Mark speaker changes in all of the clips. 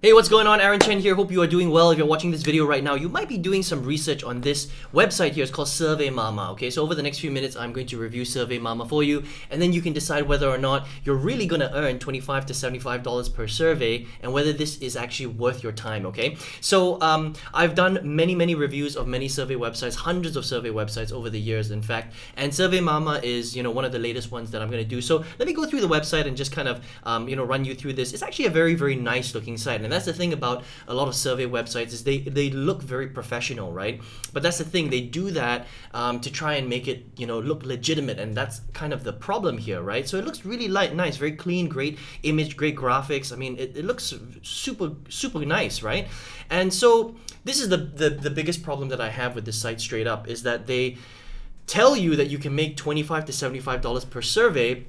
Speaker 1: Hey, what's going on? Aaron Chen here. Hope you are doing well. If you're watching this video right now, you might be doing some research on this website here. It's called Survey Momma. Okay, so over the next few minutes, I'm going to review Survey Momma for you, and then you can decide whether or not you're really going to earn $25 to $75 per survey, and whether this is actually worth your time. Okay, so I've done many reviews of many survey websites, hundreds of survey websites over the years, in fact. And Survey Momma is one of the latest ones that I'm going to do. So let me go through the website and just kind of run you through this. It's actually a very nice looking site. And that's the thing about a lot of survey websites is they look very professional, right? But that's the thing, they do that to try and make it look legitimate, and that's kind of the problem here, right? So it looks really nice, very clean, great image, great graphics. I mean, it looks super nice, right? And so this is the biggest problem that I have with this site, straight up, is that they tell you that you can make $25 to $75 per survey,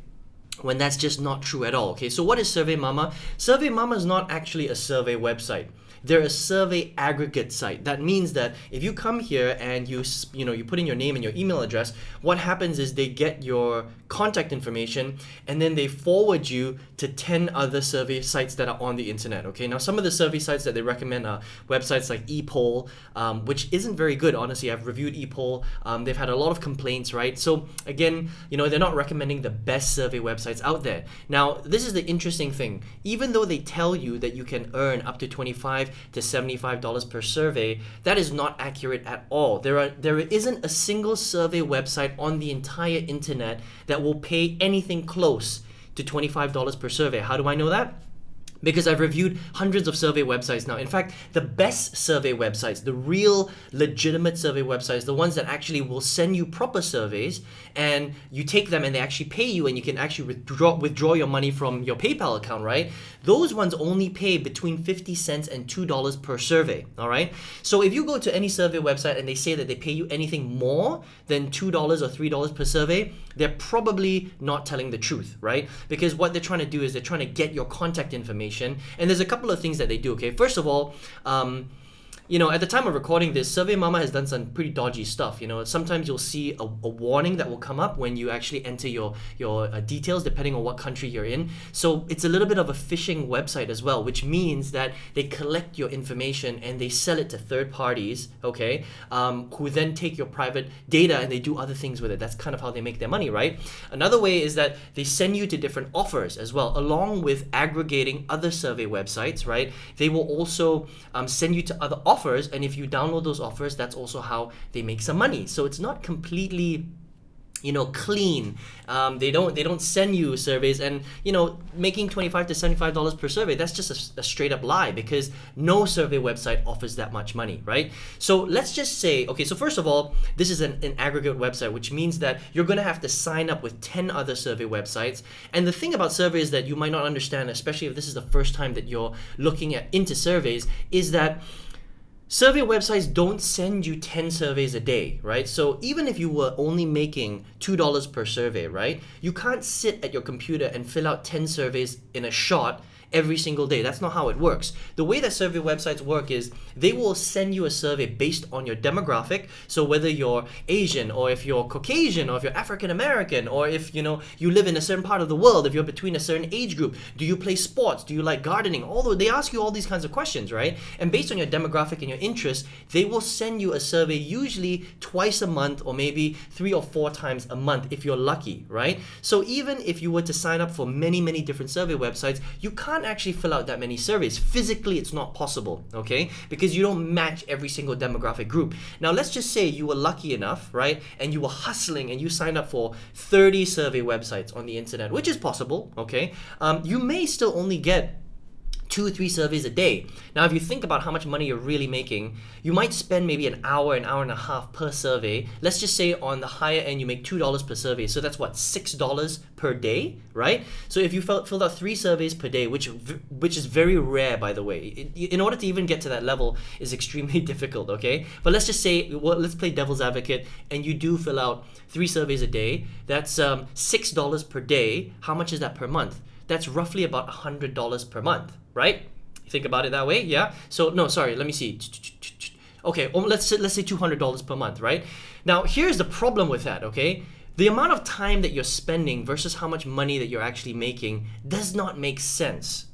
Speaker 1: when that's just not true at all. Okay, so what is Survey Momma? Survey Momma is not actually a survey website. They're a survey aggregate site. That means that if you come here and you put in your name and your email address, what happens is they get your contact information and then they forward you to 10 other survey sites that are on the internet. Okay, now some of the survey sites that they recommend are websites like ePoll, which isn't very good, honestly. I've reviewed ePoll. They've had a lot of complaints, right? So again, they're not recommending the best survey websites out there. Now, this is the interesting thing. Even though they tell you that you can earn up to $25 to $75 per survey, that is not accurate at all. There isn't a single survey website on the entire internet that will pay anything close to $25 per survey. How do I know that? Because I've reviewed hundreds of survey websites now. In fact, the best survey websites, the real legitimate survey websites, the ones that actually will send you proper surveys, and you take them and they actually pay you, and you can actually withdraw your money from your PayPal account, right? Those ones only pay between 50 cents and $2 per survey, all right? So if you go to any survey website and they say that they pay you anything more than $2 or $3 per survey, they're probably not telling the truth, right? Because what they're trying to do is they're trying to get your contact information. And there's a couple of things that they do, okay? First of all, at the time of recording this, Survey Momma has done some pretty dodgy stuff. Sometimes you'll see a warning that will come up when you actually enter your details, depending on what country you're in. So it's a little bit of a phishing website as well, which means that they collect your information and they sell it to third parties, okay, who then take your private data and they do other things with it. That's kind of how they make their money, right? Another way is that they send you to different offers as well, along with aggregating other survey websites, right? They will also send you to other offers, and if you download those offers, that's also how they make some money. So it's not completely clean. They don't send you surveys, and making $25 to $75 per survey, that's just a straight up lie, because no survey website offers that much money, right? So let's just say, okay, so first of all, this is an aggregate website, which means that you're going to have to sign up with 10 other survey websites. And the thing about surveys that you might not understand, especially if this is the first time that you're looking into surveys, is that survey websites don't send you 10 surveys a day, right? So even if you were only making $2 per survey, right? You can't sit at your computer and fill out 10 surveys in a shot every single day. That's not how it works. The way that survey websites work is they will send you a survey based on your demographic. So whether you're Asian, or if you're Caucasian, or if you're African American, or if you live in a certain part of the world, if you're between a certain age group, do you play sports, do you like gardening, although they ask you all these kinds of questions, right? And based on your demographic and your interests, they will send you a survey usually twice a month, or maybe 3 or 4 times a month if you're lucky, right? So even if you were to sign up for many different survey websites, you can't actually fill out that many surveys. Physically, it's not possible, okay? Because you don't match every single demographic group. Now, let's just say you were lucky enough, right? And you were hustling and you signed up for 30 survey websites on the internet, which is possible, okay? You may still only get 2 or 3 surveys a day. Now, if you think about how much money you're really making, you might spend maybe an hour and a half per survey. Let's just say on the higher end, you make $2 per survey. So that's what, $6 per day, right? So if you filled out 3 surveys per day, which is very rare, by the way. In order to even get to that level is extremely difficult, okay? But let's just say, let's play devil's advocate, and you do fill out 3 surveys a day. That's $6 per day. How much is that per month? That's roughly about $100 per month, right? Think about it that way, yeah? So, no, sorry, let me see. Okay, let's say $200 per month, right? Now, here's the problem with that, okay? The amount of time that you're spending versus how much money that you're actually making does not make sense.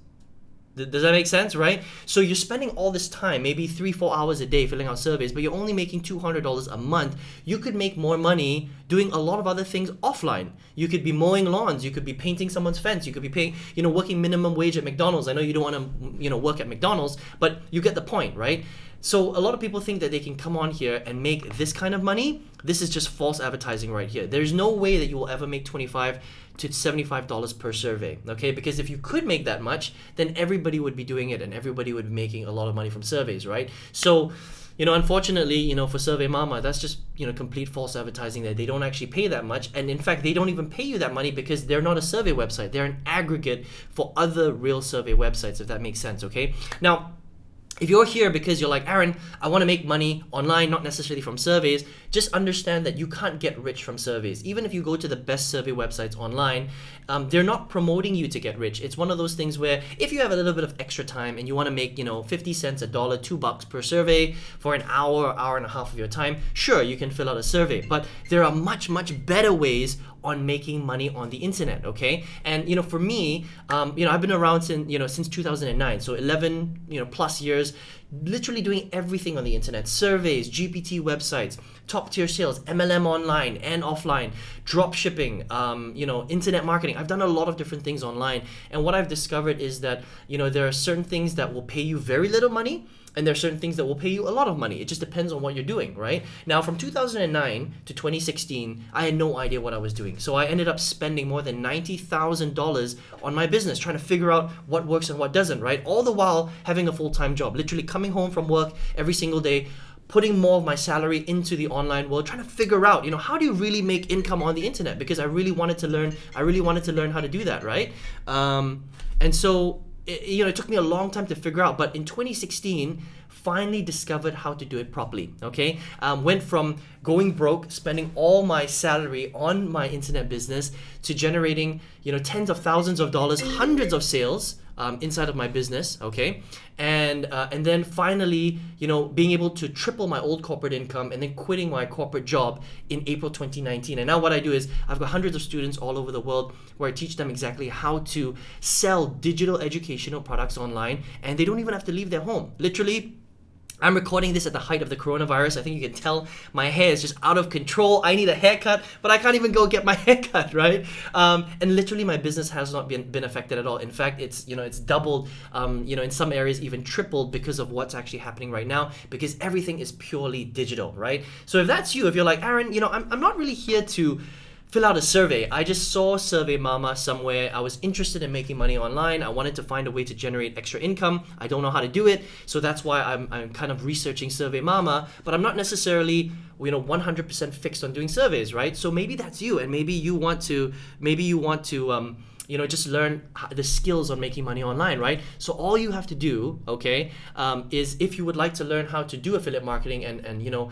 Speaker 1: Does that make sense, right? So you're spending all this time, maybe 3-4 hours a day filling out surveys, but you're only making $200 a month. You could make more money doing a lot of other things offline. You could be mowing lawns, you could be painting someone's fence, you could be paying, working minimum wage at McDonald's. I know you don't want to, work at McDonald's, but you get the point, right? So a lot of people think that they can come on here and make this kind of money. This is just false advertising right here. There's no way that you will ever make $25 to $75 per survey, okay? Because if you could make that much, then everybody would be doing it and everybody would be making a lot of money from surveys, right? So, unfortunately, for Survey Mama, that's just, complete false advertising that they don't actually pay that much. And in fact, they don't even pay you that money because they're not a survey website. They're an aggregate for other real survey websites, if that makes sense, okay? Now, if you're here because you're like, Aaron, I want to make money online, not necessarily from surveys, just understand that you can't get rich from surveys. Even if you go to the best survey websites online, they're not promoting you to get rich. It's one of those things where if you have a little bit of extra time and you want to make, 50 cents, $1, $2 per survey for an hour or hour and a half of your time, sure, you can fill out a survey. But there are much, much better ways on making money on the internet, okay? And for me, I've been around since 2009, so 11 plus years, literally doing everything on the internet: surveys, GPT websites, top tier sales, MLM online and offline, drop shipping, internet marketing. I've done a lot of different things online, and what I've discovered is that there are certain things that will pay you very little money, and there are certain things that will pay you a lot of money. It just depends on what you're doing, right? Now, from 2009 to 2016, I had no idea what I was doing. So I ended up spending more than $90,000 on my business, trying to figure out what works and what doesn't, right? All the while having a full-time job, literally coming home from work every single day, putting more of my salary into the online world, trying to figure out, how do you really make income on the internet? Because I really wanted to learn how to do that, right? And so it took me a long time to figure out, but in 2016, finally discovered how to do it properly, okay? Went from going broke, spending all my salary on my internet business, to generating, tens of thousands of dollars, hundreds of sales inside of my business, okay? And then finally, being able to triple my old corporate income and then quitting my corporate job in April 2019. And now what I do is I've got hundreds of students all over the world where I teach them exactly how to sell digital educational products online, and they don't even have to leave their home. Literally, I'm recording this at the height of the coronavirus. I think you can tell my hair is just out of control. I need a haircut, but I can't even go get my haircut, right? And literally my business has not been affected at all. In fact, it's doubled, in some areas even tripled because of what's actually happening right now, because everything is purely digital, right? So if that's you, if you're like, Aaron, I'm not really here to fill out a survey. I just saw Survey Mama somewhere. I was interested in making money online. I wanted to find a way to generate extra income. I don't know how to do it, so that's why I'm kind of researching Survey Mama, but I'm not necessarily 100% fixed on doing surveys, right? So maybe that's you, and maybe you want to just learn the skills on making money online, right? So all you have to do, okay, is if you would like to learn how to do affiliate marketing and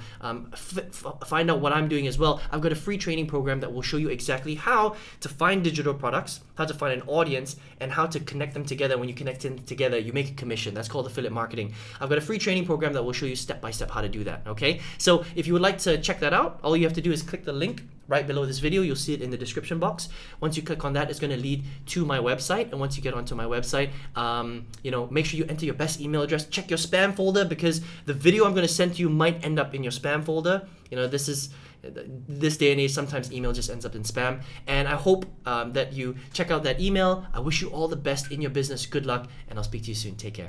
Speaker 1: find out what I'm doing as well, I've got a free training program that will show you exactly how to find digital products, how to find an audience, and how to connect them together. When you connect them together, you make a commission. That's called affiliate marketing. I've got a free training program that will show you step by step how to do that, okay? So if you would like to check that out, all you have to do is click the link right below this video. You'll see it in the description box. Once you click on that, it's going to lead to my website, and once you get onto my website, make sure you enter your best email address. Check your spam folder, because the video I'm going to send to you might end up in your spam folder. This day and age, sometimes email just ends up in spam, and I hope that you check out that email. I wish you all the best in your business. Good luck, and I'll speak to you soon. Take care.